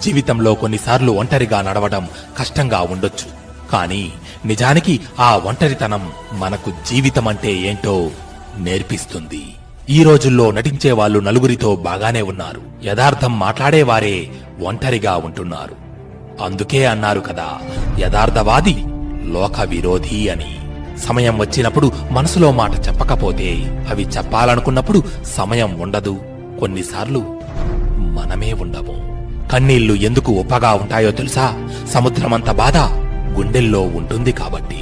జీవితంలో కొన్నిసార్లు ఒంటరిగా నడవడం కష్టంగా ఉండొచ్చు, కానీ నిజానికి ఆ ఒంటరితనం మనకు జీవితమంటే ఏంటో నేర్పిస్తుంది. ఈ రోజుల్లో నటించే వాళ్ళు నలుగురితో బాగానే ఉన్నారు, యథార్థం మాట్లాడేవారే ఒంటరిగా ఉంటున్నారు. అందుకే అన్నారు కదా, యథార్థవాది లోక విరోధి అని. సమయం వచ్చినప్పుడు మనసులో మాట చెప్పకపోతే అవి చెప్పాలనుకున్నప్పుడు సమయం ఉండదు, కొన్నిసార్లు మనమే ఉండము. కన్నీళ్లు ఎందుకు ఉప్పగా ఉంటాయో తెలుసా? సముద్రమంత బాధ గుండెల్లో ఉంటుంది కాబట్టి.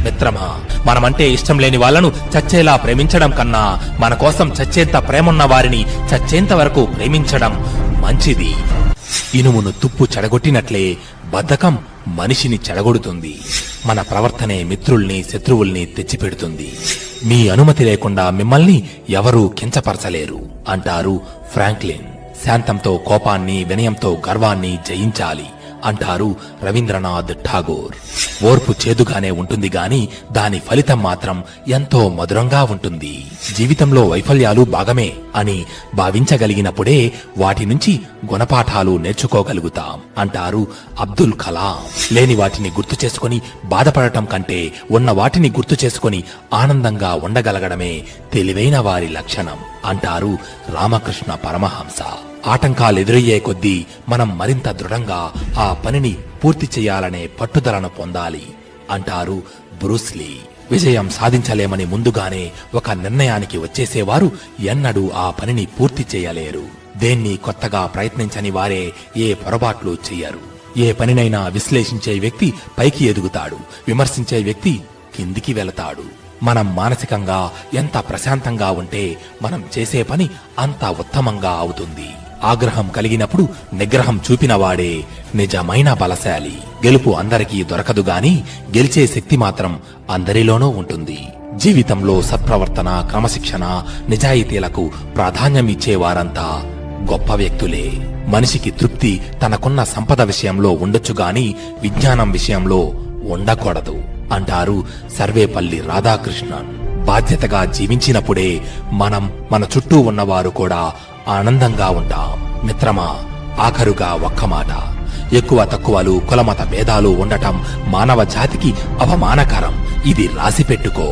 మిత్రమా, మనమంటే ఇష్టం లేని వాళ్లను చచ్చేలా ప్రేమించడం కన్నా మన కోసం చచ్చేంత ప్రేమున్న వారిని చచ్చేంత వరకు ప్రేమించడం మంచిది. ఇనుమును తుప్పు చెడగొట్టినట్లే బద్ధకం మనిషిని చెడగొడుతుంది. మన ప్రవర్తనే మిత్రుల్ని శత్రువుల్ని తెచ్చిపెడుతుంది. మీ అనుమతి లేకుండా మిమ్మల్ని ఎవరూ కించపరచలేరు అంటారు ఫ్రాంక్లిన్. శాంతంతో కోపాన్ని, వినయంతో గర్వాన్ని జయించాలి అంటారు రవీంద్రనాథ్ ఠాగూర్. ఓర్పు చేదుగానే ఉంటుంది గాని దాని ఫలితం మాత్రం ఎంతో మధురంగా ఉంటుంది. జీవితంలో వైఫల్యాలు భాగమే అని భావించగలిగినప్పుడే వాటి నుంచి గుణపాఠాలు నేర్చుకోగలుగుతాం అంటారు అబ్దుల్ కలాం. లేని వాటిని గుర్తు చేసుకుని బాధపడటం కంటే ఉన్న వాటిని గుర్తు చేసుకుని ఆనందంగా ఉండగలగడమే తెలివైన వారి లక్షణం అంటారు రామకృష్ణ పరమహంస. ఆటంకాలు ఎదురయ్యే కొద్దీ మనం మరింత దృఢంగా ఆ పనిని పూర్తి చేయాలనే పట్టుదలను పొందాలి అంటారు బ్రూస్లీ. విజయం సాధించలేమని ముందుగానే ఒక నిర్ణయానికి వచ్చేసేవారు ఎన్నడూ ఆ పనిని పూర్తి చేయలేరు. దేన్ని కొత్తగా ప్రయత్నించని వారే ఏ పొరపాట్లు చెయ్యరు. ఏ పనినైనా విశ్లేషించే వ్యక్తి పైకి ఎదుగుతాడు, విమర్శించే వ్యక్తి కిందికి వెళతాడు. మనం మానసికంగా ఎంత ప్రశాంతంగా ఉంటే మనం చేసే పని అంత ఉత్తమంగా అవుతుంది. ఆగ్రహం కలిగినప్పుడు నిగ్రహం చూపినవాడే నిజమైన బలశాలి. గెలుపు అందరికీ దొరకదు గాని గెలిచే శక్తి మాత్రం అందరిలోనూ ఉంటుంది. జీవితంలో సత్ప్రవర్తన, క్రమశిక్షణ, నిజాయితీలకు ప్రాధాన్యం ఇచ్చేవారంతా గొప్ప వ్యక్తులే. మనిషికి తృప్తి తనకున్న సంపద విషయంలో ఉండొచ్చు గాని విజ్ఞానం విషయంలో ఉండకూడదు అంటారు సర్వేపల్లి రాధాకృష్ణన్. బాధ్యతగా జీవించినప్పుడే మనం, మన చుట్టూ ఉన్నవారు కూడా ఆనందంగా ఉంటాం. మిత్రమా, ఆఖరుగా ఒక్క మాట, ఎక్కువ తక్కువలు, కులమత భేదాలు ఉండటం మానవ జాతికి అవమానకరం. ఇది రాసిపెట్టుకో.